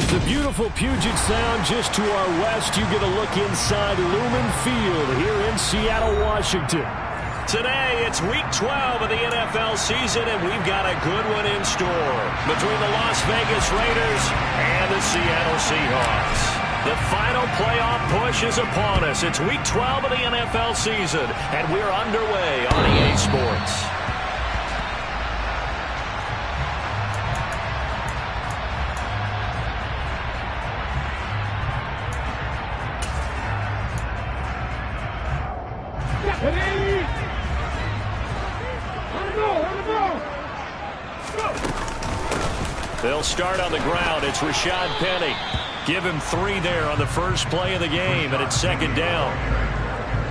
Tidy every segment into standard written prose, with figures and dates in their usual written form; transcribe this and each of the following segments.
As the beautiful Puget Sound just to our west, you get a look inside Lumen Field here in Seattle, Washington. Today, it's Week 12 of the NFL season, and we've got a good one in store between the Las Vegas Raiders and the Seattle Seahawks. The final playoff push is upon us. It's Week 12 of the NFL season, and we're underway on EA Sports. They'll start on the ground. It's Rashad Penny. Give him 3 there on the first play of the game, and it's second down.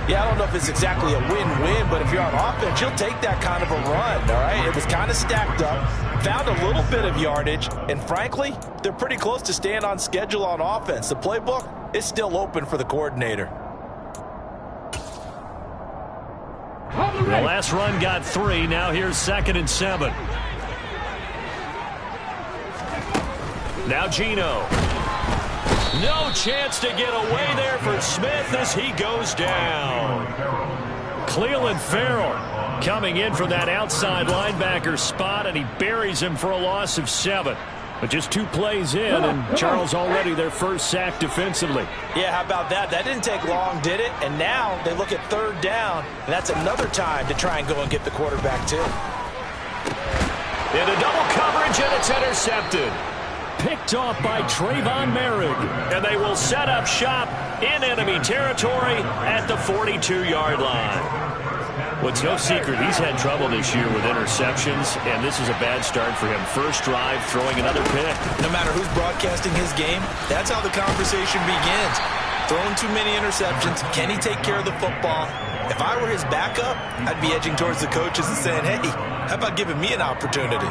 Yeah, I don't know if it's exactly a win-win, but if you're on offense, you'll take that kind of a run, all right? It was kind of stacked up, found a little bit of yardage, and frankly, they're pretty close to staying on schedule on offense. The playbook is still open for the coordinator. The last run got 3. Now here's 2nd and 7. Now Geno. No chance to get away there for Smith as he goes down. Clelin Ferrell coming in from that outside linebacker spot, and he buries him for a loss of 7. But just 2 plays in, and Charles already their first sack defensively. Yeah, how about that? That didn't take long, did it? And now they look at 3rd down, and that's another time to try and go and get the quarterback too. Into double coverage, and it's intercepted. Picked off by Trayvon Merrick. And they will set up shop in enemy territory at the 42-yard line. Well, it's no secret he's had trouble this year with interceptions, and this is a bad start for him. First drive, throwing another pick. No matter who's broadcasting his game, that's how the conversation begins. Throwing too many interceptions. Can he take care of the football? If I were his backup, I'd be edging towards the coaches and saying, hey, how about giving me an opportunity?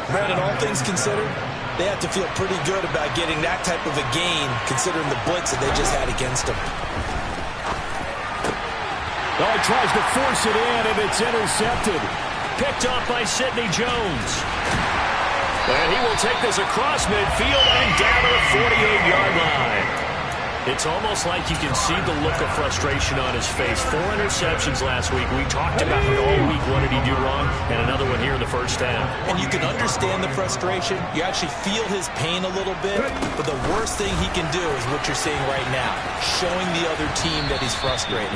Brandon, all things considered, they have to feel pretty good about getting that type of a gain, considering the blitz that they just had against them. Oh, he tries to force it in, and it's intercepted. Picked off by Sidney Jones. And he will take this across midfield and down to the 48-yard line. It's almost like you can see the look of frustration on his face. 4 interceptions last week. We talked about it all week. What did he do wrong? And another one here in the first half. And you can understand the frustration. You actually feel his pain a little bit. But the worst thing he can do is what you're seeing right now, showing the other team that he's frustrated.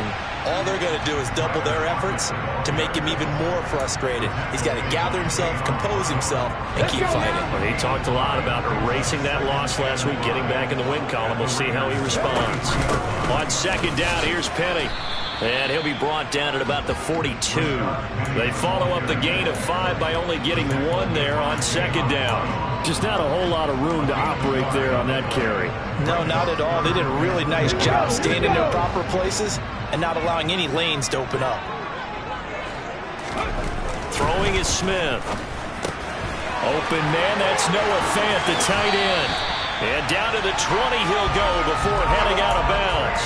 All they're going to do is double their efforts to make him even more frustrated. He's got to gather himself, compose himself, and keep fighting. Well, he talked a lot about erasing that loss last week, getting back in the win column. We'll see how he responds. On second down, here's Penny. And he'll be brought down at about the 42. They follow up the gain of 5 by only getting 1 there on second down. Just not a whole lot of room to operate there on that carry. No, not at all. They did a really nice job staying in their proper places and not allowing any lanes to open up. Throwing is Smith. Open man, that's Noah Fant, the tight end. And down to the 20 he'll go before heading out of bounds.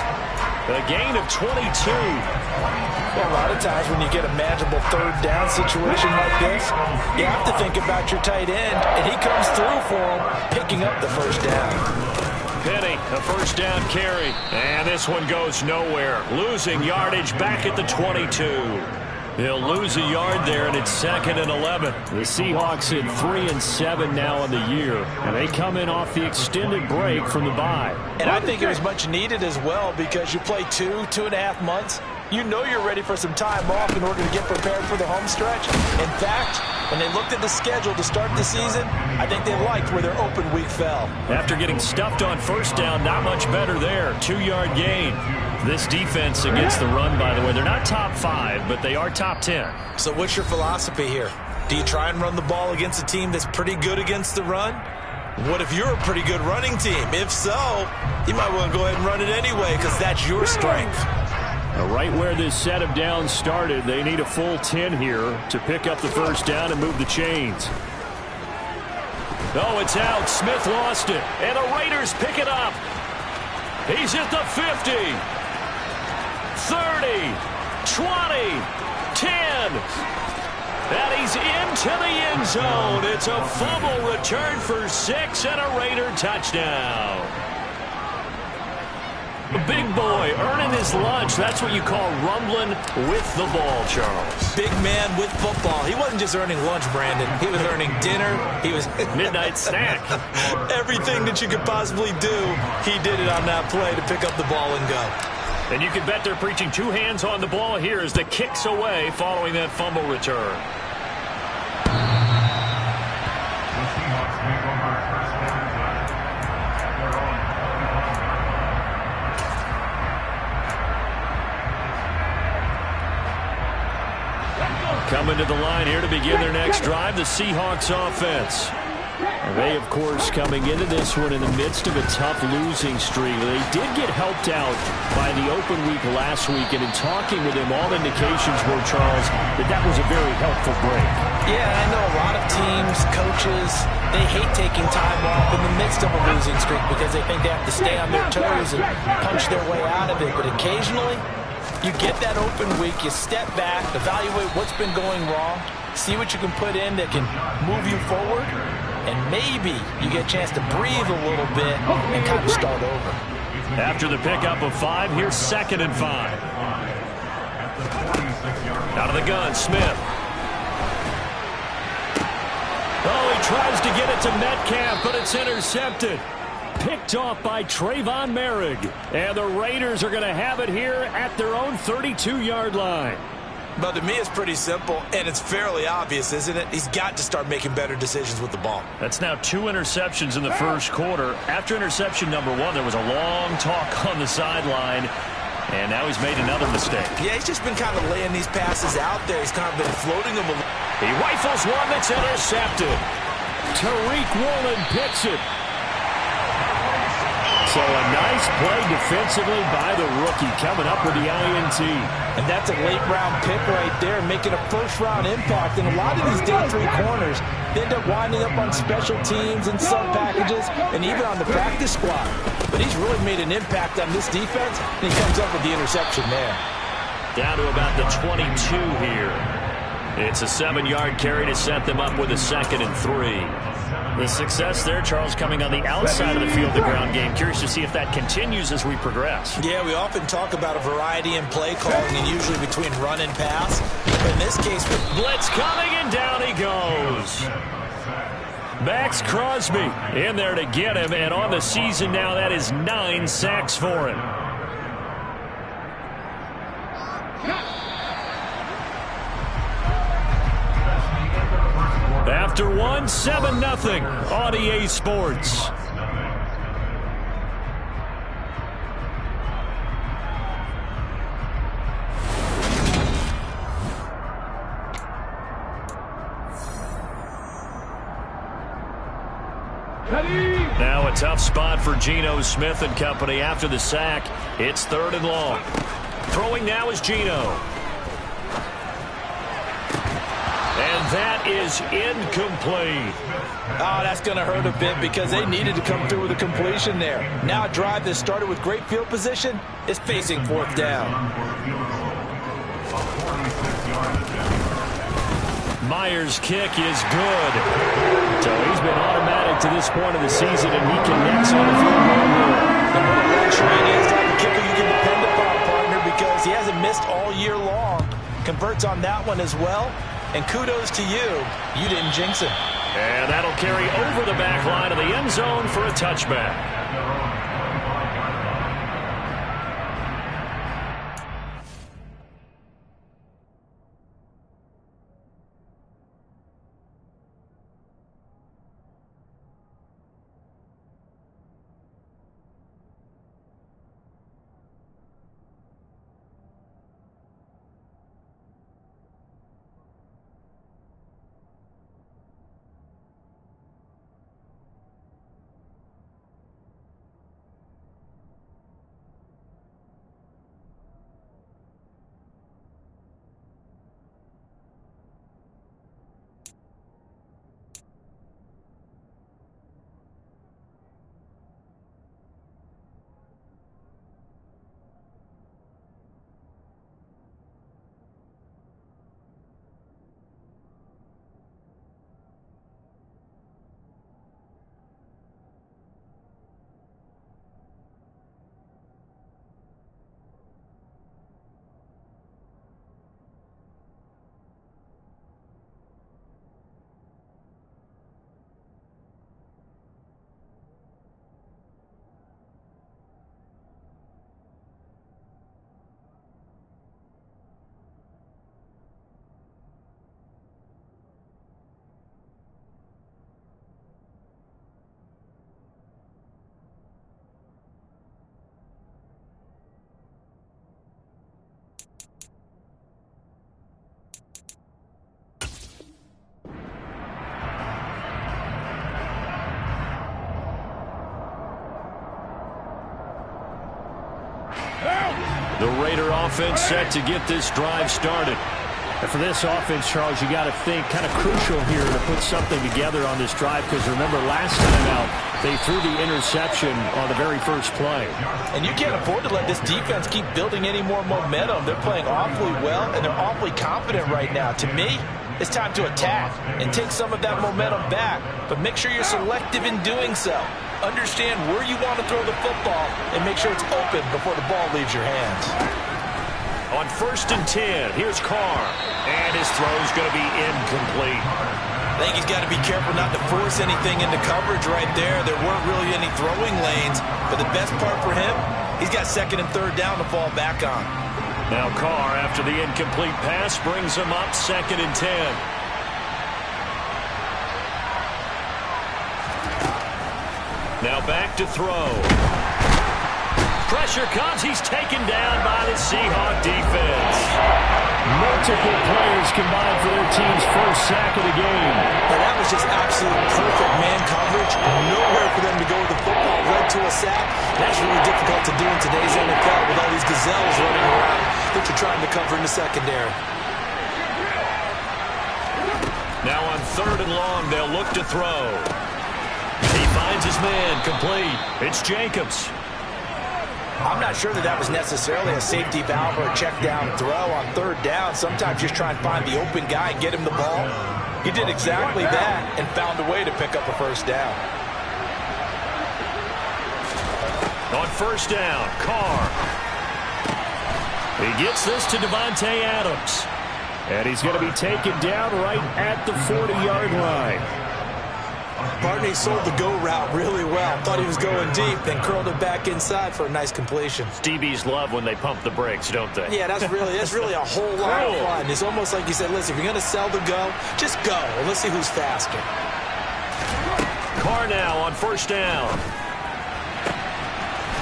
A gain of 22. Well, a lot of times when you get a manageable 3rd down situation like this, you have to think about your tight end, and he comes through for him, picking up the first down. Penny, a first down carry. And this one goes nowhere. Losing yardage back at the 22. He'll lose a yard there, and it's 2nd and 11. The Seahawks at 3-7 now on the year, and they come in off the extended break from the bye. And I think it was much needed as well, because you play 2.5 months. You know you're ready for some time off in order to get prepared for the home stretch. In fact, when they looked at the schedule to start the season, I think they liked where their open week fell. After getting stuffed on first down, not much better there. 2-yard gain. This defense against the run, by the way, they're not top 5, but they are top 10. So what's your philosophy here? Do you try and run the ball against a team that's pretty good against the run? What if you're a pretty good running team? If so, you might want to go ahead and run it anyway, because that's your strength. Right where this set of downs started, they need a full 10 here to pick up the first down and move the chains. Oh, it's out. Smith lost it. And the Raiders pick it up. He's at the 50. 30. 20. 10. And he's into the end zone. It's a fumble return for 6 and a Raider touchdown. Big boy earning his lunch. That's what you call rumbling with the ball, Charles. Big man with football. He wasn't just earning lunch, Brandon. He was earning dinner. He was midnight snack. Everything that you could possibly do, he did it on that play to pick up the ball and go. And you can bet they're preaching 2 hands on the ball here as the kick's away following that fumble return. Coming to the line here to begin their next drive, the Seahawks offense. They, of course, coming into this one in the midst of a tough losing streak. They did get helped out by the open week last week, and in talking with him, all indications were, Charles, that was a very helpful break. Yeah, I know a lot of teams, coaches, they hate taking time off in the midst of a losing streak because they think they have to stay on their toes and punch their way out of it. But occasionally, you get that open week, you step back, evaluate what's been going wrong, see what you can put in that can move you forward, and maybe you get a chance to breathe a little bit and kind of start over. After the pickup of 5, here's 2nd and 5. Out of the gun, Smith. Oh, he tries to get it to Metcalf, but it's intercepted. Picked off by Trayvon Merrick. And the Raiders are going to have it here at their own 32-yard line. But to me, it's pretty simple, and it's fairly obvious, isn't it? He's got to start making better decisions with the ball. That's now 2 interceptions in the first quarter. After interception number 1, there was a long talk on the sideline, and now he's made another mistake. Yeah, he's just been kind of laying these passes out there. He's kind of been floating them. He rifles one that's intercepted. Tariq Woolen picks it. So a nice play defensively by the rookie coming up with the INT. And that's a late-round pick right there, making a first-round impact. And a lot of these day 3 corners, they end up winding up on special teams and sub-packages and even on the practice squad. But he's really made an impact on this defense, and he comes up with the interception there. Down to about the 22 here. It's a 7-yard carry to set them up with a 2nd and 3. The success there, Charles, coming on the outside of the field, the ground game. Curious to see if that continues as we progress. Yeah, we often talk about a variety in play calling and usually between run and pass. In this case, blitz coming and down he goes. Max Crosby in there to get him, and on the season now, that is 9 sacks for him. After 1, 7-0 on EA Sports. Now a tough spot for Geno Smith and company after the sack. It's 3rd and long. Throwing now is Geno. And that is incomplete. Oh, that's going to hurt a bit because they needed to come through with a completion there. Now a drive that started with great field position is facing 4th down. Myers' kick is good. So he's been automatic to this point of the season, and he connects on the field goal here. And what a luxury it is to have a kicker you can depend upon, partner, because he hasn't missed all year long. Converts on that one as well. And kudos to you. You didn't jinx him. And that'll carry over the back line of the end zone for a touchback. The Raider offense set to get this drive started. And for this offense, Charles, you got to think kind of crucial here to put something together on this drive, because remember last time out they threw the interception on the very first play. And you can't afford to let this defense keep building any more momentum. They're playing awfully well, and they're awfully confident right now. To me, it's time to attack and take some of that momentum back, but make sure you're selective in doing so. Understand where you want to throw the football and make sure it's open before the ball leaves your hands. On 1st and 10, here's Carr. And his throw's going to be incomplete. I think he's got to be careful not to force anything into coverage right there. There weren't really any throwing lanes, but the best part for him, he's got 2nd and 3rd down to fall back on. Now Carr, after the incomplete pass, brings him up 2nd and 10. Now back to throw. Pressure comes. He's taken down by the Seahawk defense. Multiple players combined for their team's first sack of the game. But that was just absolute perfect man coverage. Nowhere for them to go with the football. Led to a sack. That's really difficult to do in today's NFL with all these gazelles running around that you're trying to cover in the secondary. Now on 3rd and long, they'll look to throw. He finds his man, complete. It's Jacobs. I'm not sure that was necessarily a safety valve or a check down throw on 3rd down. Sometimes just try and find the open guy and get him the ball. He did exactly that and found a way to pick up a 1st down. On 1st down, Carr. He gets this to Davante Adams. And he's going to be taken down right at the 40-yard line. Barney sold the go route really well. Thought he was going deep, then curled it back inside for a nice completion. DBs love when they pump the brakes, don't they? Yeah, that's really a whole lot of fun. It's almost like you said, listen, if you're going to sell the go, just go. And let's see who's faster. Carr now on 1st down.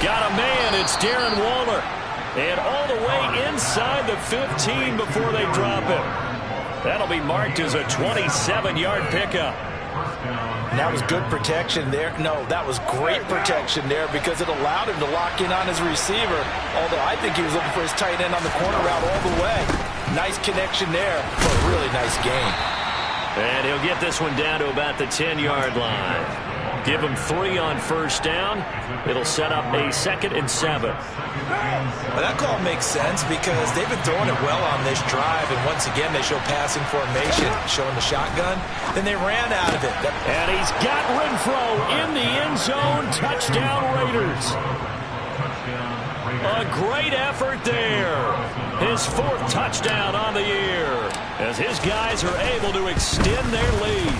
Got a man. It's Darren Waller. And all the way inside the 15 before they drop him. That'll be marked as a 27-yard pickup. And that was good protection there. No, that was great protection there because it allowed him to lock in on his receiver. Although I think he was looking for his tight end on the corner route all the way. Nice connection there for a really nice game. And he'll get this one down to about the 10-yard line. Give him 3 on 1st down. It'll set up a 2nd and 7. Well, that call makes sense because they've been throwing it well on this drive, and once again they show passing formation, showing the shotgun. Then they ran out of it. And he's got Renfro in the end zone. Touchdown Raiders. A great effort there. His 4th touchdown on the year as his guys are able to extend their lead.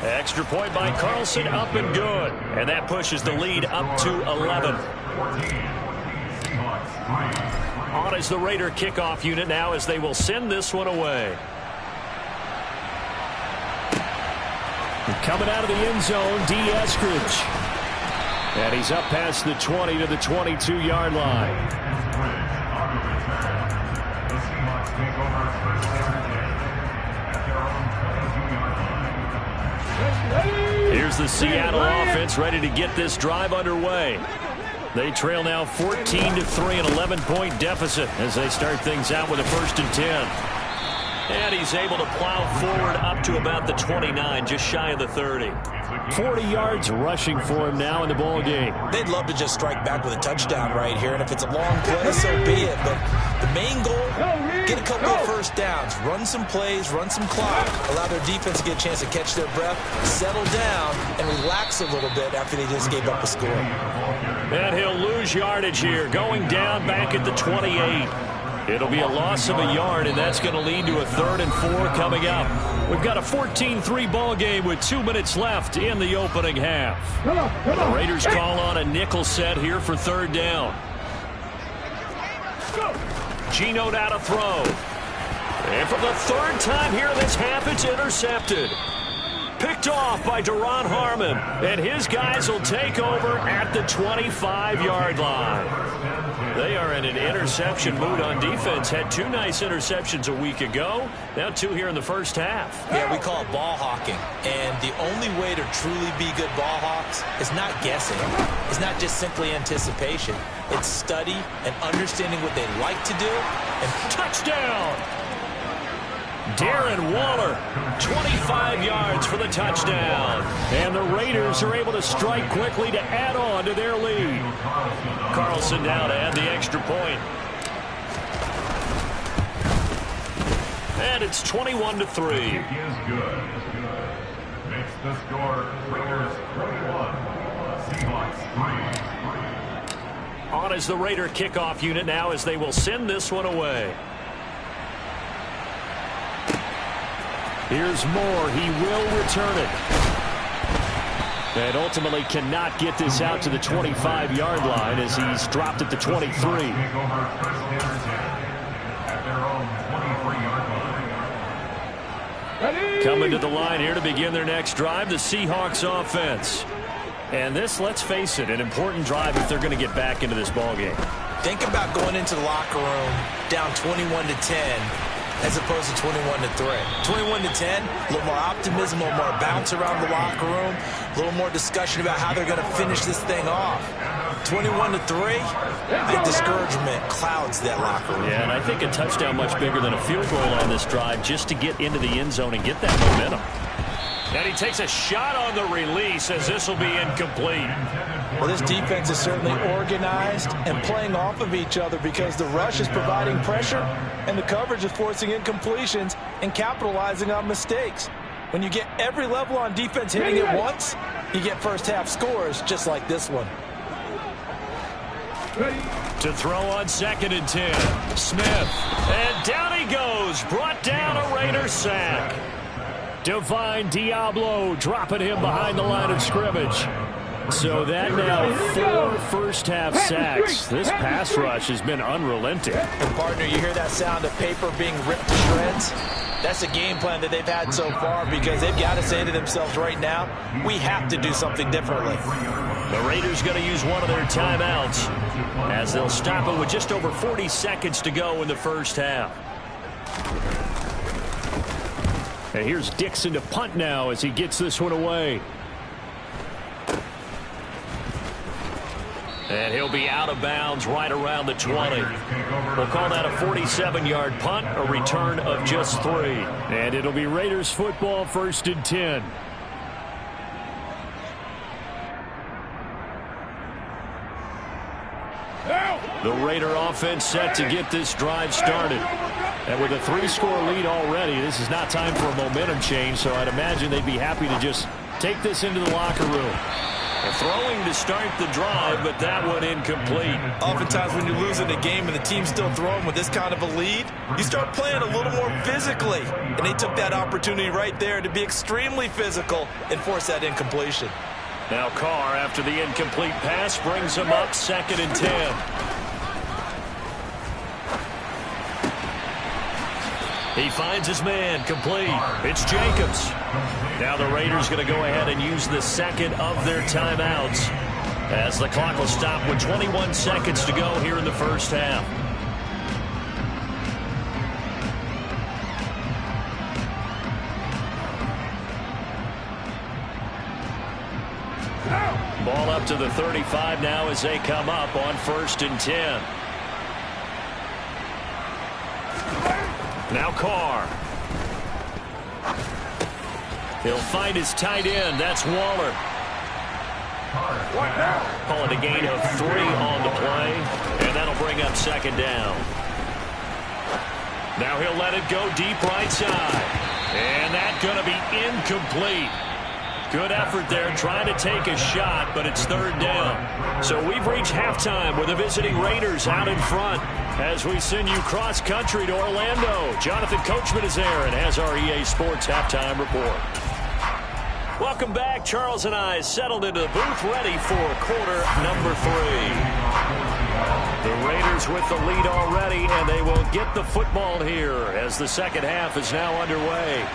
Extra point by Carlson, up and good. And that pushes the lead up to 11. On is the Raider kickoff unit now as they will send this one away. Coming out of the end zone, D. Eskridge. And he's up past the 20 to the 22-yard line. Here's the Seattle offense ready to get this drive underway. They trail now 14-3, an 11-point deficit as they start things out with a 1st and 10. And he's able to plow forward up to about the 29, just shy of the 30. 40 yards rushing for him now in the ball game. They'd love to just strike back with a touchdown right here, and if it's a long play, so be it. But the main goal, get a couple of 1st downs, run some plays, run some clock, allow their defense to get a chance to catch their breath, settle down, and relax a little bit after they just gave up a score. And he'll lose yardage here, going down back at the 28. It'll be a loss of a yard, and that's going to lead to a 3rd and 4 coming up. We've got a 14-3 ball game with 2 minutes left in the opening half. The Raiders call on a nickel set here for 3rd down. Geno now to throw. And for the 3rd time here this half, it's intercepted. Picked off by Duron Harmon, and his guys will take over at the 25-yard line. They are in an interception mood on defense. Had 2 nice interceptions a week ago. Now 2 here in the first half. Yeah, we call it ball hawking. And the only way to truly be good ball hawks is not guessing. It's not just simply anticipation. It's study and understanding what they like to do. And touchdown! Darren Waller, 25 yards for the touchdown. And the Raiders are able to strike quickly to add on to their lead. Carlson now to add the extra point. And it's 21-3. Is good. Makes the score Raiders 21, Seahawks 3. On as the Raider kickoff unit now as they will send this one away. Here's Moore. He will return it. And ultimately cannot get this out to the 25-yard line as he's dropped at the 23. Coming to the line here to begin their next drive, the Seahawks offense. And this, let's face it, an important drive if they're going to get back into this ballgame. think about going into the locker room down 21-10 as opposed to 21-3. 21-10, a little more optimism, a little more bounce around the locker room, a little more discussion about how they're going to finish this thing off. 21-3, the discouragement clouds that locker room. Yeah, and I think a touchdown much bigger than a field goal on this drive just to get into the end zone and get that momentum. And he takes a shot on the release as this will be incomplete. Well, this defense is certainly organized and playing off of each other because the rush is providing pressure and the coverage is forcing incompletions and capitalizing on mistakes. When you get every level on defense hitting it once, you get first half scores just like this one. To throw on 2nd and 10. Smith. And down he goes. Brought down a Raider sack. Divine Diablo dropping him behind the line of scrimmage. So that now 4 first-half sacks. This pass rush has been unrelenting. And partner, you hear that sound of paper being ripped to shreds? That's a game plan that they've had so far because they've got to say to themselves right now, we have to do something differently. The Raiders going to use one of their timeouts as they'll stop it with just over 40 seconds to go in the first half. And here's Dixon to punt now as he gets this one away. And he'll be out of bounds right around the 20. We'll call that a 47-yard punt, a return of just 3. And it'll be Raiders football, 1st and 10. The Raider offense set to get this drive started. And with a 3-score lead already, this is not time for a momentum change, so I'd imagine they'd be happy to just take this into the locker room. Throwing to start the drive, but that one incomplete. Oftentimes when you're losing a game and the team's still throwing with this kind of a lead, you start playing a little more physically. And they took that opportunity right there to be extremely physical and force that incompletion. Now Carr, after the incomplete pass, brings him up 2nd and 10. He finds his man, complete. It's Jacobs. Now the Raiders going to go ahead and use the second of their timeouts as the clock will stop with 21 seconds to go here in the first half. Ball up to the 35 now as they come up on 1st and 10. Now Carr. He'll find his tight end. That's Waller. Call it a gain of 3 on the play, and that'll bring up 2nd down. Now he'll let it go deep right side. And that's going to be incomplete. Good effort there trying to take a shot, but it's 3rd down. So we've reached halftime with the visiting Raiders out in front as we send you cross-country to Orlando. Jonathan Coachman is there and has our EA Sports halftime report. Welcome back. Charles and I settled into the booth ready for quarter number 3. The Raiders with the lead already, and they will get the football here as the second half is now underway.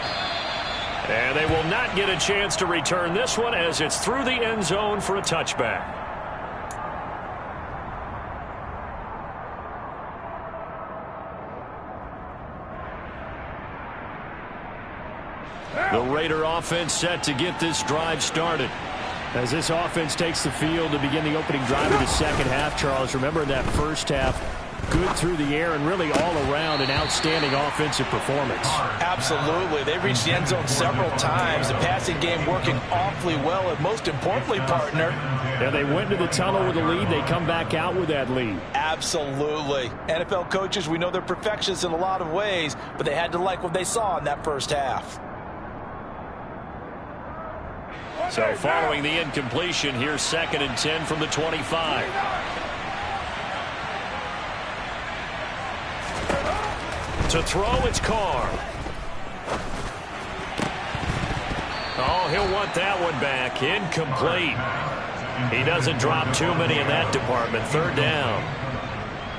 And they will not get a chance to return this one as it's through the end zone for a touchback. The Raider offense set to get this drive started. As this offense takes the field to begin the opening drive of the second half, Charles, remember in that first half, good through the air and really all around an outstanding offensive performance. Absolutely. They reached the end zone several times. The passing game working awfully well, and most importantly, partner. Yeah, they went to the tunnel with a lead. They come back out with that lead. Absolutely. NFL coaches, we know they're perfectionists in a lot of ways, but they had to like what they saw in that first half. So following the incompletion, here's 2nd and 10 from the 25. To throw, it's Carr. Oh, he'll want that one back. Incomplete. He doesn't drop too many in that department. 3rd down.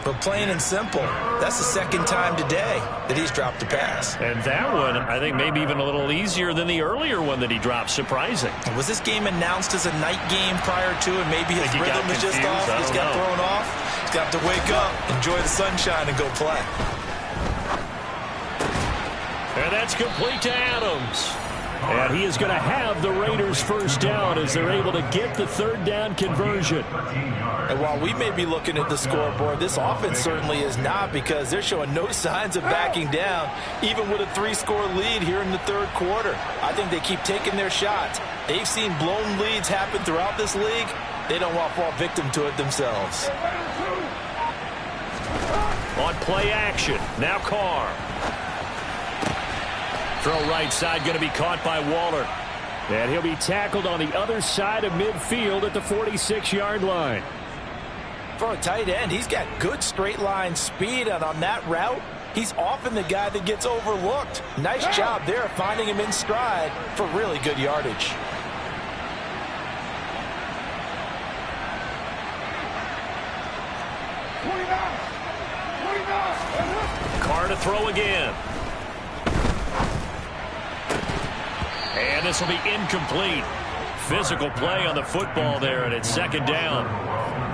But plain and simple, that's the second time today that he's dropped a pass. And that one, I think, maybe even a little easier than the earlier one that he dropped. Surprising. Was this game announced as a night game prior to, and maybe his rhythm is just off? He's got thrown off. He's got to wake up, enjoy the sunshine, and go play. And that's complete to Adams. And he is going to have the Raiders' first down as they're able to get the 3rd down conversion. And while we may be looking at the scoreboard, this offense certainly is not, because they're showing no signs of backing down, even with a 3-score lead here in the 3rd quarter. I think they keep taking their shots. They've seen blown leads happen throughout this league. They don't want to fall victim to it themselves. On play action, now Carr. Throw right side, going to be caught by Waller. And he'll be tackled on the other side of midfield at the 46-yard line. For a tight end, he's got good straight line speed, and on that route, he's often the guy that gets overlooked. Nice job there finding him in stride for really good yardage. Carr to throw again. And this will be incomplete. Physical play on the football there, and it's 2nd down.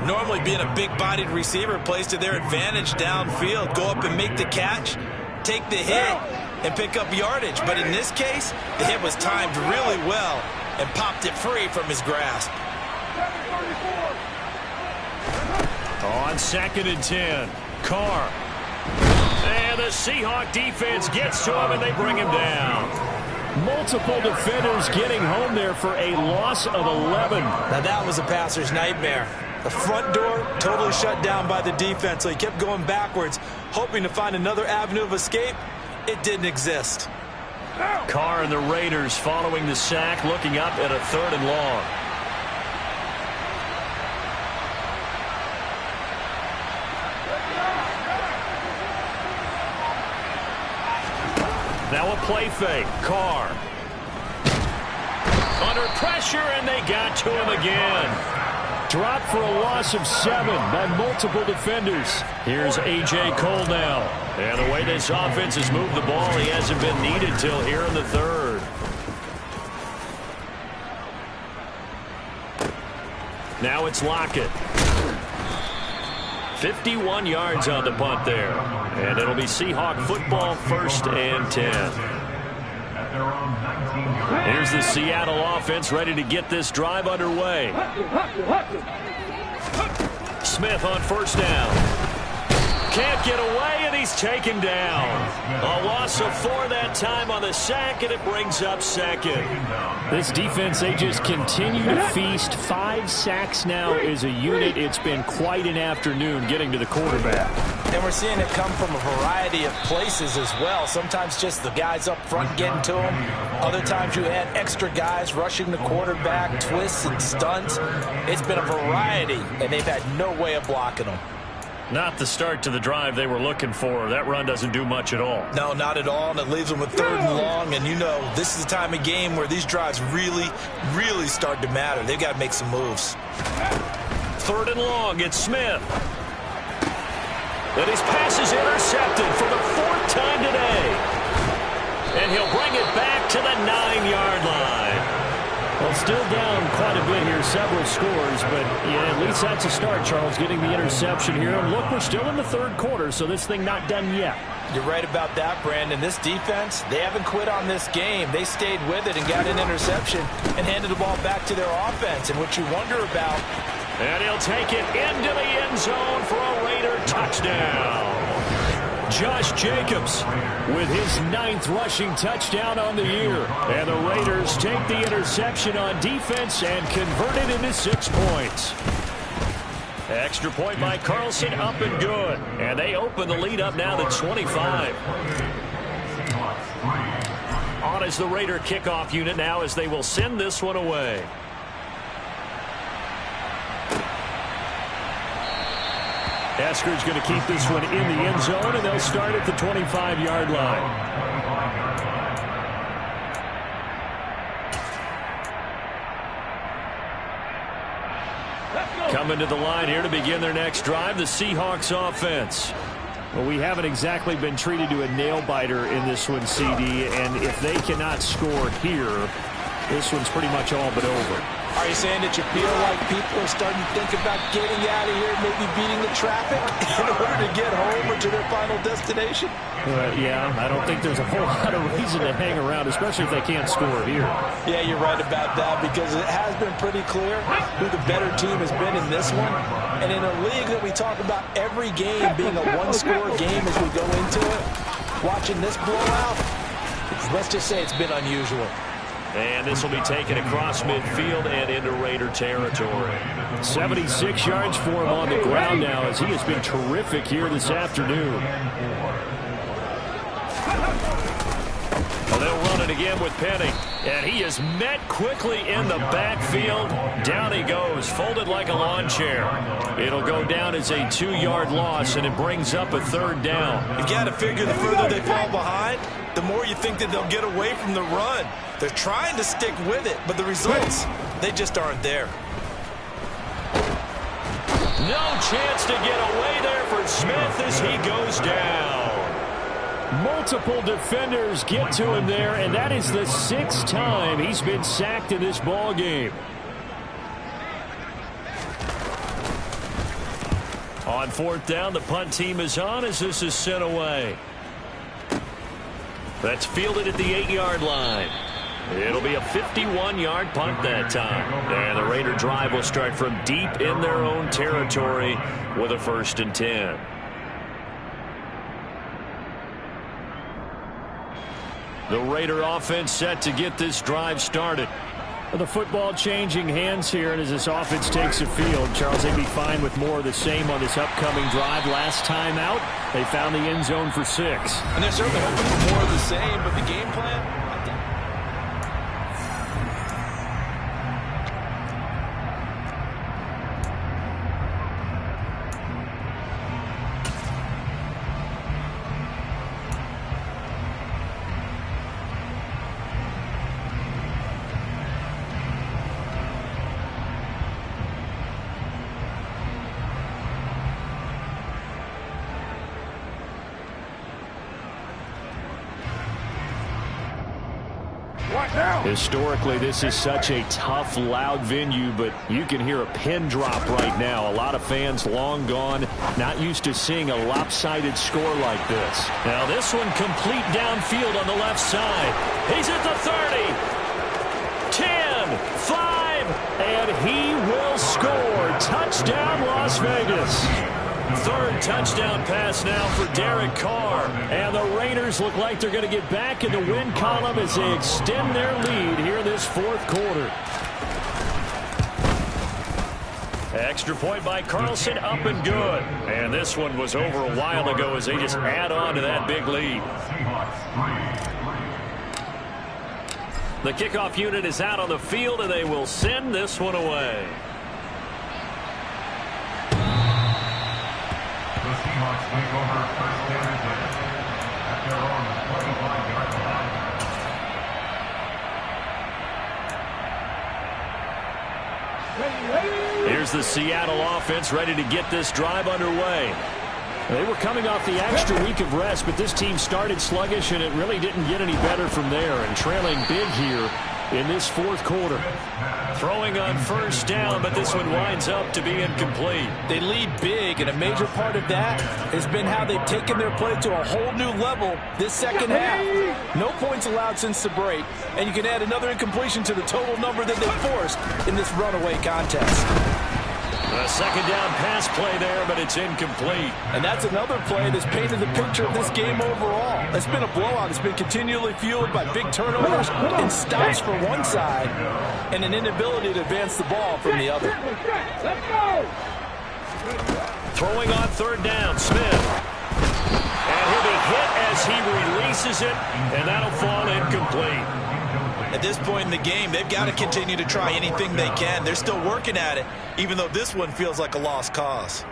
Normally being a big-bodied receiver plays to their advantage downfield. Go up and make the catch, take the hit, and pick up yardage. But in this case, the hit was timed really well and popped it free from his grasp. On 2nd and 10, Carr. And the Seahawk defense gets to him, and they bring him down. Multiple defenders getting home there for a loss of 11. Now that was a passer's nightmare. The front door totally shut down by the defense, so he kept going backwards, hoping to find another avenue of escape. It didn't exist. Carr and the Raiders following the sack, looking up at a 3rd and long. Now a play fake. Carr. Under pressure, and they got to him again. Dropped for a loss of 7 by multiple defenders. Here's A.J. Cole now. And the way this offense has moved the ball, he hasn't been needed till here in the 3rd. Now it's Lockett. 51 yards on the punt there. And it'll be Seahawk football, 1st and 10. Here's the Seattle offense ready to get this drive underway. Smith on 1st down. Can't get away, and he's taken down. A loss of 4 that time on the sack, and it brings up 2nd. This defense, they just continue to feast. 5 sacks now as a unit. It's been quite an afternoon getting to the quarterback. And we're seeing it come from a variety of places as well. Sometimes just the guys up front getting to him. Other times you add extra guys rushing the quarterback, twists and stunts. It's been a variety, and they've had no way of blocking them. Not the start to the drive they were looking for. That run doesn't do much at all. No, not at all, and it leaves them with 3rd and long. And you know, this is the time of game where these drives really, really start to matter. They've got to make some moves. 3rd and long, it's Smith. And his pass is intercepted for the 4th time today. And he'll bring it back to the 9-yard line. Well, still down quite a bit here, several scores, but yeah, at least that's a start, Charles, getting the interception here. And look, we're still in the 3rd quarter, so this thing not done yet. You're right about that, Brandon. This defense, they haven't quit on this game. They stayed with it and got an interception and handed the ball back to their offense. And what you wonder about... And he'll take it into the end zone for a Raider touchdown. Josh Jacobs with his 9th rushing touchdown on the year. And the Raiders take the interception on defense and convert it into 6 points. Extra point by Carlson, up and good. And they open the lead up now to 25. On is the Raider kickoff unit now as they will send this one away. Esker's going to keep this one in the end zone, and they'll start at the 25-yard line. Coming to the line here to begin their next drive, the Seahawks offense. Well, we haven't exactly been treated to a nail-biter in this one, CD, and if they cannot score here, this one's pretty much all but over. Are you saying that you feel like people are starting to think about getting out of here, maybe beating the traffic in order to get home or to their final destination? Yeah, I don't think there's a whole lot of reason to hang around, especially if they can't score here. Yeah, you're right about that because it has been pretty clear who the better team has been in this one. And in a league that we talk about every game being a one-score game as we go into it, watching this blowout, let's just say it's been unusual. And this will be taken across midfield and into Raider territory. 76 yards for him on the ground now as he has been terrific here this afternoon. Well, they'll run it again with Penny. And he is met quickly in the backfield. Down he goes, folded like a lawn chair. It'll go down as a 2-yard loss, and it brings up a 3rd down. You got to figure the further they fall behind, the more you think that they'll get away from the run. They're trying to stick with it, but the results, they just aren't there. No chance to get away there for Smith as he goes down. Multiple defenders get to him there, and that is the 6th time he's been sacked in this ball game. On 4th down, the punt team is on as this is sent away. That's fielded at the 8-yard line. It'll be a 51-yard punt that time. And the Raider drive will start from deep in their own territory with a 1st and 10. The Raider offense set to get this drive started. Well, the football changing hands here, and as this offense takes the field, Charles, they'd be fine with more of the same on this upcoming drive. Last time out, they found the end zone for 6. And they're certainly hoping for more of the same, but the game plan... Historically, this is such a tough, loud venue, but you can hear a pin drop right now. A lot of fans long gone, not used to seeing a lopsided score like this. Now this one complete downfield on the left side. He's at the 30, 10, 5, and he will score. Touchdown, Las Vegas. 3rd touchdown pass now for Derek Carr. And the Raiders look like they're going to get back in the win column as they extend their lead here this 4th quarter. Extra point by Carlson, up and good. And this one was over a while ago as they just add on to that big lead. The kickoff unit is out on the field, and they will send this one away. Seahawks take over 1st and 10 at their own 25-yard line. Here's the Seattle offense ready to get this drive underway. They were coming off the extra week of rest, but this team started sluggish, and it really didn't get any better from there. And trailing big here in this fourth quarter. Throwing on first down, but this one winds up to be incomplete. They lead big, and a major part of that has been how they've taken their play to a whole new level this second half. No points allowed since the break, and you can add another incompletion to the total number that they forced in this runaway contest. A second down pass play there, but it's incomplete. And that's another play that's painted the picture of this game overall. It's been a blowout. It's been continually fueled by big turnovers and stops for one side and an inability to advance the ball from the other. Throwing on third down, Smith. And he'll be hit as he releases it, and that'll fall incomplete. At this point in the game, they've got to continue to try anything they can. They're still working at it, even though this one feels like a lost cause.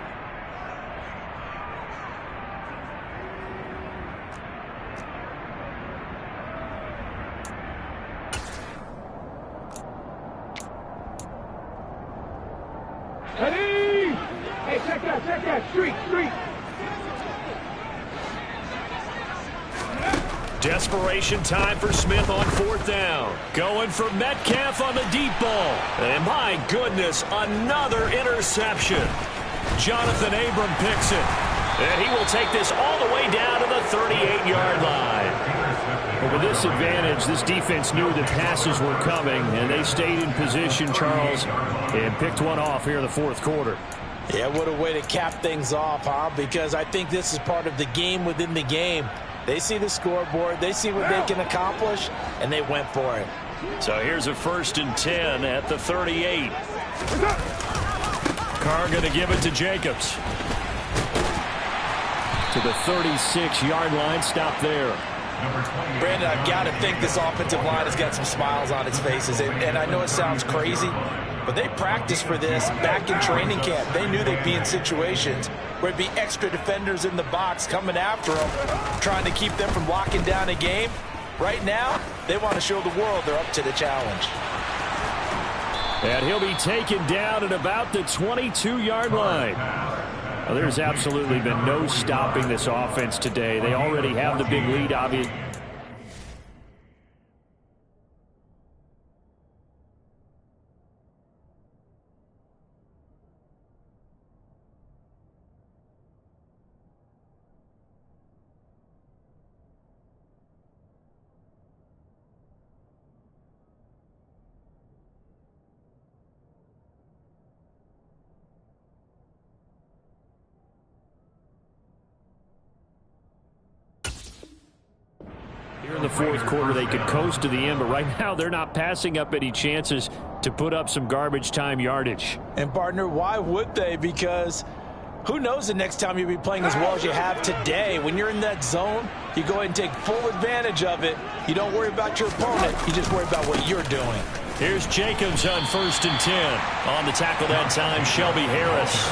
Hey, check that, street. Desperation time for Smith on fourth down. Going for Metcalf on the deep ball. And my goodness, another interception. Jonathan Abram picks it. And he will take this all the way down to the 38-yard line. Well, with this advantage, this defense knew that passes were coming, and they stayed in position, Charles, and picked one off here in the fourth quarter. Yeah, what a way to cap things off, huh? Because I think this is part of the game within the game. They see the scoreboard, they see what they can accomplish, and they went for it. So here's a 1st and 10 at the 38. Carr going to give it to Jacobs. To the 36-yard line, stop there. Brandon, I've got to think this offensive line has got some smiles on its faces. And I know it sounds crazy, but they practiced for this back in training camp. They knew they'd be in situations where there'd be extra defenders in the box coming after them, trying to keep them from locking down a game. Right now, they want to show the world they're up to the challenge. And he'll be taken down at about the 22-yard line. Well, there's absolutely been no stopping this offense today. They already have the big lead, obviously. Here in the fourth quarter, they could coast to the end, but right now they're not passing up any chances to put up some garbage time yardage. And, partner, why would they? Because who knows the next time you'll be playing as well as you have today. When you're in that zone, you go ahead and take full advantage of it. You don't worry about your opponent. You just worry about what you're doing. Here's Jacobs on 1st and 10. On the tackle that time, Shelby Harris.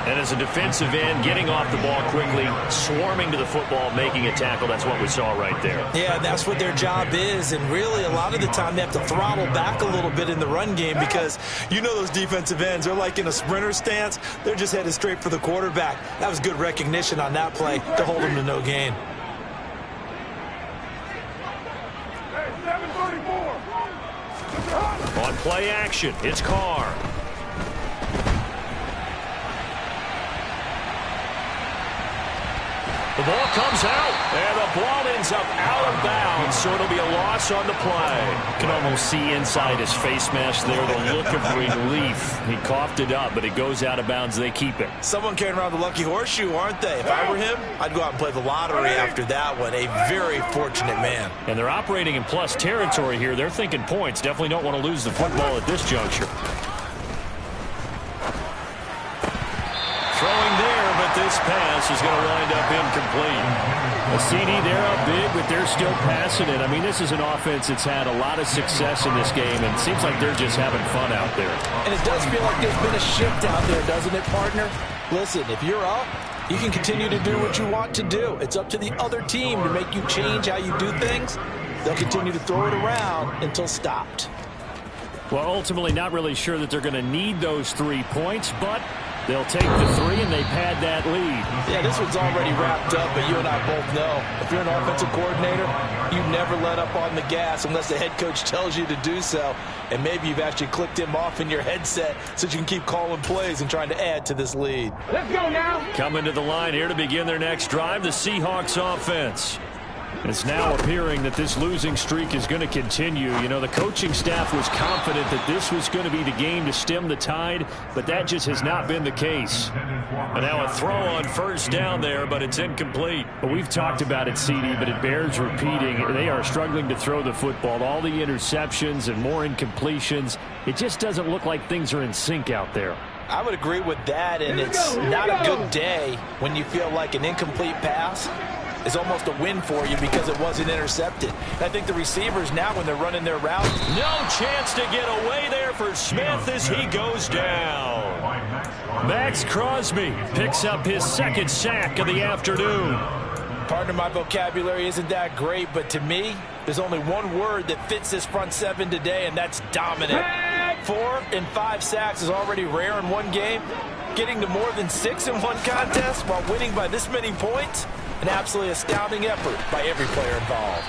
And as a defensive end, getting off the ball quickly, swarming to the football, making a tackle. That's what we saw right there. Yeah, that's what their job is. And really, a lot of the time, they have to throttle back a little bit in the run game because you know those defensive ends, they're like in a sprinter stance. They're just headed straight for the quarterback. That was good recognition on that play to hold them to no gain. On play action, it's Carr. The ball comes out, and the ball ends up out of bounds, so it'll be a loss on the play. You can almost see inside his face mask there the look of relief. He coughed it up, but it goes out of bounds. They keep it. Someone carrying around the lucky horseshoe, aren't they? If I were him, I'd go out and play the lottery after that one. A very fortunate man. And they're operating in plus territory here. They're thinking points. Definitely don't want to lose the football at this juncture. Throwing there, but this pass is going to wind up incomplete. A CD, they're up big, but they're still passing it. I mean, this is an offense that's had a lot of success in this game, and it seems like they're just having fun out there. And it does feel like there's been a shift out there, doesn't it, partner? Listen, if you're up, you can continue to do what you want to do. It's up to the other team to make you change how you do things. They'll continue to throw it around until stopped. Well, ultimately not really sure that they're going to need those 3 points, but They'll take the 3, and they've had that lead. Yeah, this one's already wrapped up, but you and I both know if you're an offensive coordinator, you never let up on the gas unless the head coach tells you to do so. And maybe you've actually clicked him off in your headset so you can keep calling plays and trying to add to this lead. Let's go now. Coming to the line here to begin their next drive, the Seahawks offense. It's now appearing that this losing streak is going to continue. You know, the coaching staff was confident that this was going to be the game to stem the tide, but that just has not been the case. And now a throw on first down there, but it's incomplete. Well, we've talked about it, CD, but it bears repeating. They are struggling to throw the football. All the interceptions and more incompletions. It just doesn't look like things are in sync out there. I would agree with that, and it's not a good day when you feel like an incomplete pass is almost a win for you because it wasn't intercepted. And I think the receivers now, when they're running their route, no chance to get away there for Smith as he goes down. Max Crosby picks up his second sack of the afternoon. Partner, my vocabulary isn't that great, but to me, there's only one word that fits this front seven today, and that's dominant. 4 and 5 sacks is already rare in one game. Getting to more than 6 in one contest while winning by this many points, an absolutely astounding effort by every player involved.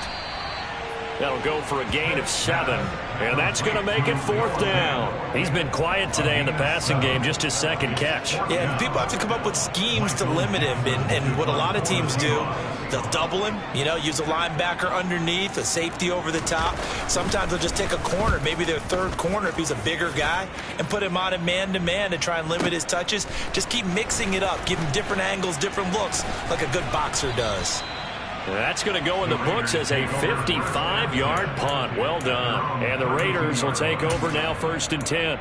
That'll go for a gain of 7, and that's going to make it 4th down. He's been quiet today in the passing game, just his second catch. Yeah, and people have to come up with schemes to limit him, and what a lot of teams do, they'll double him, you know, use a linebacker underneath, a safety over the top. Sometimes they'll just take a corner, maybe their third corner if he's a bigger guy, and put him on a man-to-man to try and limit his touches. Just keep mixing it up, give him different angles, different looks, like a good boxer does. That's going to go in the books as a 55-yard punt. Well done. And the Raiders will take over now, 1st and 10.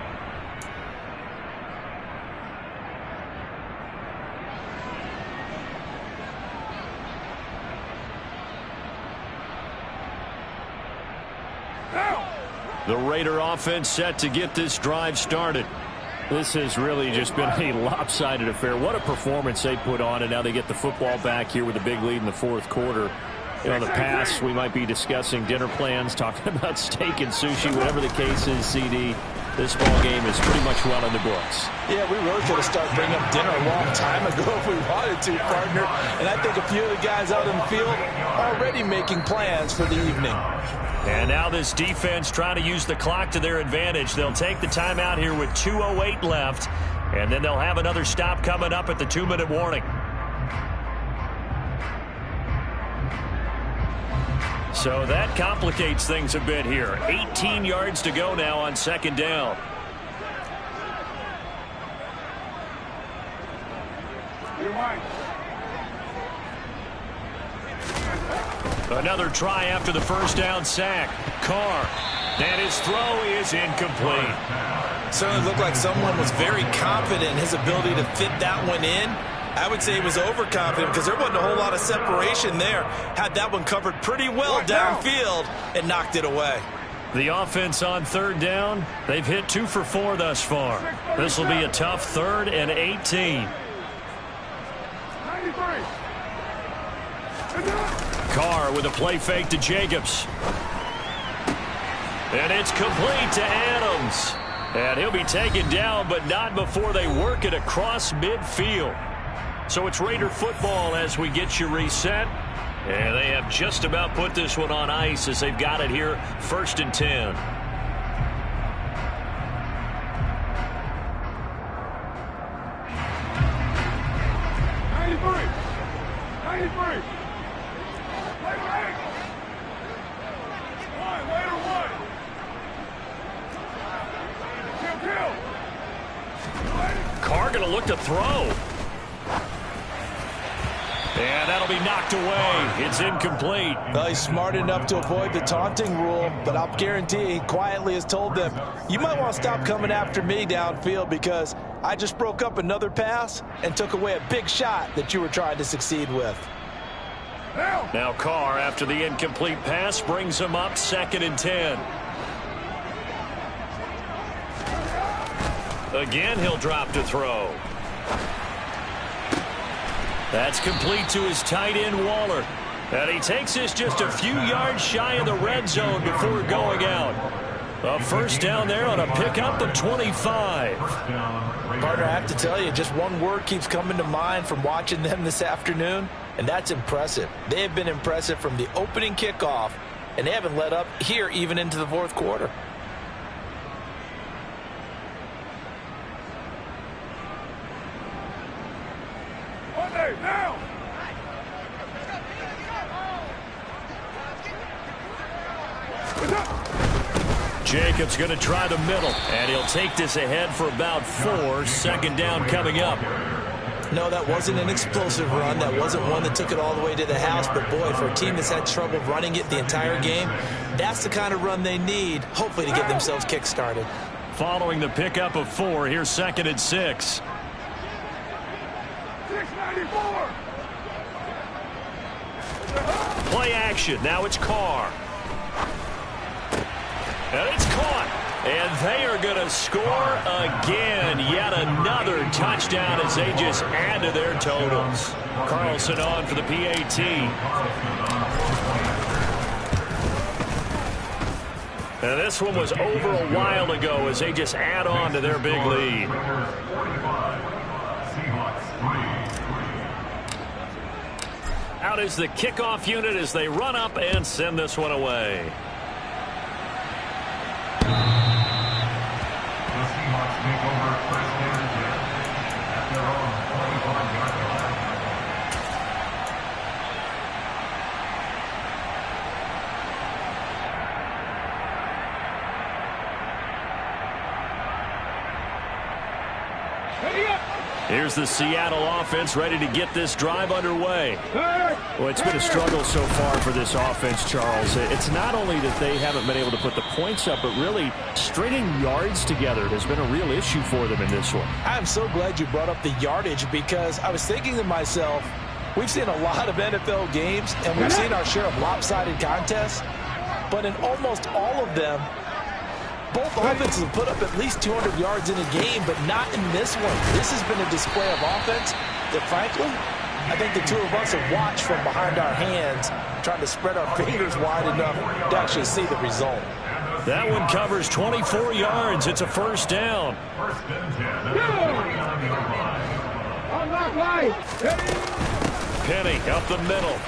The Raider offense set to get this drive started. This has really just been a lopsided affair. What a performance they put on, and now they get the football back here with a big lead in the 4th quarter. You know, in the past, we might be discussing dinner plans, talking about steak and sushi, whatever the case is, CD. This ball game is pretty much well in the books. Yeah, we really could have started bringing up dinner a long time ago if we wanted to, partner. And I think a few of the guys out in the field are already making plans for the evening. And now this defense trying to use the clock to their advantage. They'll take the timeout here with 2:08 left, and then they'll have another stop coming up at the 2-minute warning. So that complicates things a bit here. 18 yards to go now on 2nd down. Another try after the 1st down sack. Carr. And his throw is incomplete. Certainly looked like someone was very confident in his ability to fit that one in. I would say he was overconfident because there wasn't a whole lot of separation there. Had that one covered pretty well downfield and knocked it away. The offense on 3rd down, they've hit 2 for 4 thus far. This will be a tough 3rd and 18. Carr with a play fake to Jacobs. And it's complete to Adams. And he'll be taken down, but not before they work it across midfield. So it's Raider football as we get you reset. And they have just about put this one on ice as they've got it here, 1st and 10. Carr going to look to throw. And that'll be knocked away. It's incomplete. Well, he's smart enough to avoid the taunting rule, but I'll guarantee he quietly has told them, you might want to stop coming after me downfield because I just broke up another pass and took away a big shot that you were trying to succeed with. Now Carr, after the incomplete pass, brings him up 2nd and 10. Again, he'll drop to throw. That's complete to his tight end, Waller. And he takes this just a few yards shy of the red zone before going out. A first down there on a pickup of 25. Partner, I have to tell you, just one word keeps coming to mind from watching them this afternoon, and that's impressive. They have been impressive from the opening kickoff, and they haven't let up here even into the fourth quarter. Now! Jacobs going to try the middle, and he'll take this ahead for about 4. Second down coming up. No, that wasn't an explosive run. That wasn't one that took it all the way to the house. But, boy, for a team that's had trouble running it the entire game, that's the kind of run they need, hopefully, to get themselves kick-started. Following the pickup of 4, here's 2nd and 6. 694! Play action. Now it's Carr. And it's caught. And they are going to score again. Yet another touchdown as they just add to their totals. Carlson on for the PAT. And this one was over a while ago as they just add on to their big lead. Out is the kickoff unit as they run up and send this one away. Here's the Seattle offense ready to get this drive underway. Well, it's been a struggle so far for this offense, Charles. It's not only that they haven't been able to put the points up, but really stringing yards together has been a real issue for them in this one. I'm so glad you brought up the yardage because I was thinking to myself, we've seen a lot of NFL games and we've seen our share of lopsided contests, but in almost all of them, both offenses have put up at least 200 yards in a game, but not in this one. This has been a display of offense that, frankly, I think the two of us have watched from behind our hands, trying to spread our fingers wide enough to actually see the result. That one covers 24 yards. It's a first down. Penny up the middle.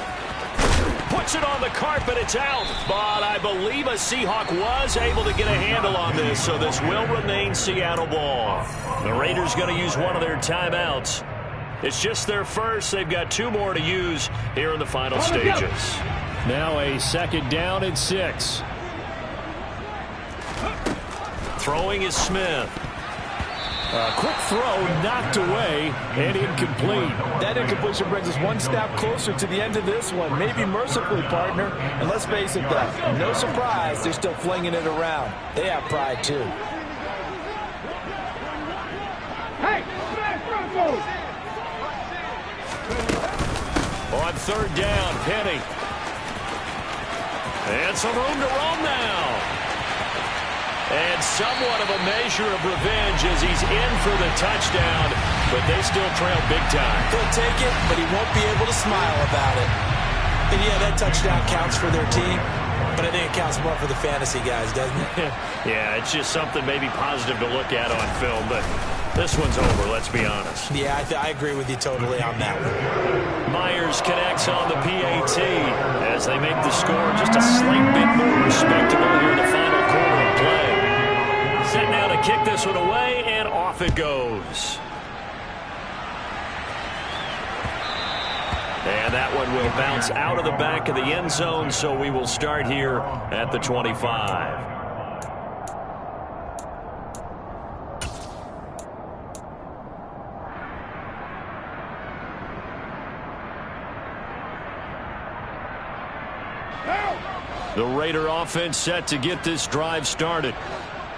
Puts it on the carpet. It's out. But I believe a Seahawk was able to get a handle on this, so this will remain Seattle ball. The Raiders going to use one of their timeouts. It's just their first. They've got 2 more to use here in the final stages. Now a 2nd down and 6. Throwing is Smith. A quick throw knocked away and incomplete. That incompletion brings us one step closer to the end of this one. Maybe mercifully, partner. And let's face it, though, no surprise, they're still flinging it around. They have pride, too. Hey, smash Broncos! On 3rd down, Penny. And some room to roam now. And somewhat of a measure of revenge as he's in for the touchdown, but they still trail big time. He'll take it, but he won't be able to smile about it. And, yeah, that touchdown counts for their team, but I think it counts more for the fantasy guys, doesn't it? Yeah, it's just something maybe positive to look at on film, but this one's over, let's be honest. Yeah, I agree with you totally on that one. Myers connects on the PAT as they make the score just a slight bit more respectable here in the final quarter of play. Set now to kick this one away, and off it goes. And that one will bounce out of the back of the end zone, so we will start here at the 25. The Raider offense set to get this drive started.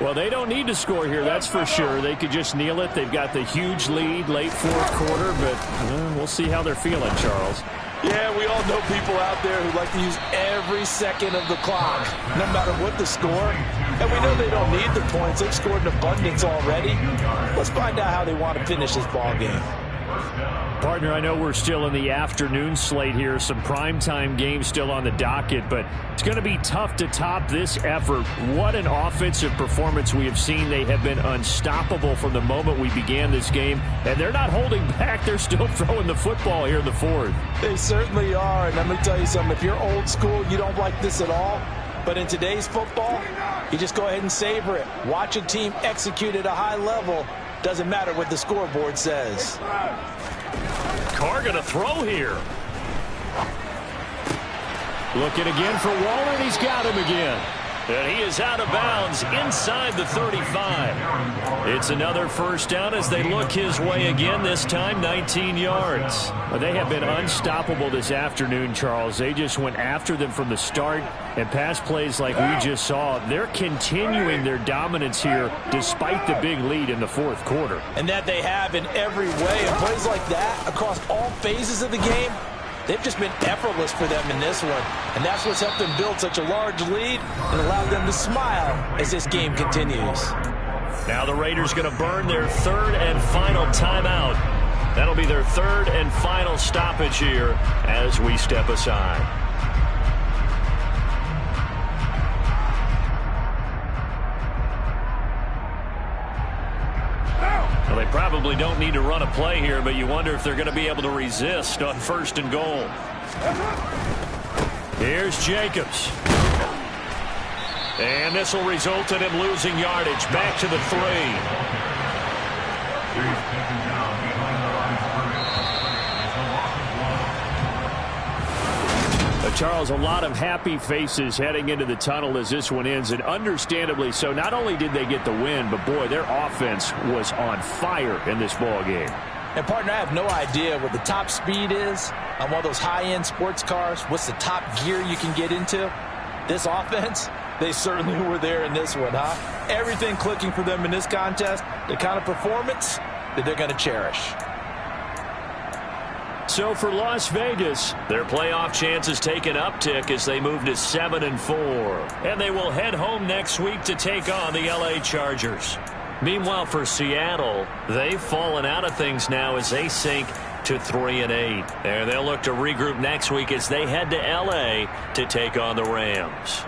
Well, they don't need to score here, that's for sure. They could just kneel it. They've got the huge lead late 4th quarter, but we'll see how they're feeling, Charles. Yeah, we all know people out there who like to use every second of the clock, no matter what the score. And we know they don't need the points. They've scored in abundance already. Let's find out how they want to finish this ball game. Partner, I know we're still in the afternoon slate here. Some primetime games still on the docket, but it's going to be tough to top this effort. What an offensive performance we have seen. They have been unstoppable from the moment we began this game, and they're not holding back. They're still throwing the football here in the fourth. They certainly are, and let me tell you something. If you're old school, you don't like this at all. But in today's football, you just go ahead and savor it. Watch a team execute at a high level. Doesn't matter what the scoreboard says. Carr going to throw here. Looking again for Waller, and he's got him again. And he is out of bounds inside the 35. It's another first down as they look his way again, this time 19 yards. Well, they have been unstoppable this afternoon, Charles. They just went after them from the start, and pass plays like we just saw. They're continuing their dominance here despite the big lead in the fourth quarter. And that they have in every way. And plays like that across all phases of the game, they've just been effortless for them in this one. And that's what's helped them build such a large lead and allowed them to smile as this game continues. Now the Raiders going to burn their third and final timeout. That'll be their third and final stoppage here as we step aside. Well, they probably don't need to run a play here, but you wonder if they're going to be able to resist on first and goal. Here's Jacobs. And this will result in him losing yardage. Back to the 3. Charles, a lot of happy faces heading into the tunnel as this one ends, and understandably so. Not only did they get the win, but boy, their offense was on fire in this ball game. And partner, I have no idea what the top speed is on one of those high-end sports cars. What's the top gear you can get into? This offense, they certainly were there in this one, huh? Everything clicking for them in this contest, the kind of performance that they're going to cherish. So for Las Vegas, their playoff chances take an uptick as they move to 7-4. And they will head home next week to take on the LA Chargers. Meanwhile, for Seattle, they've fallen out of things now as they sink to 3-8. And they'll look to regroup next week as they head to LA to take on the Rams.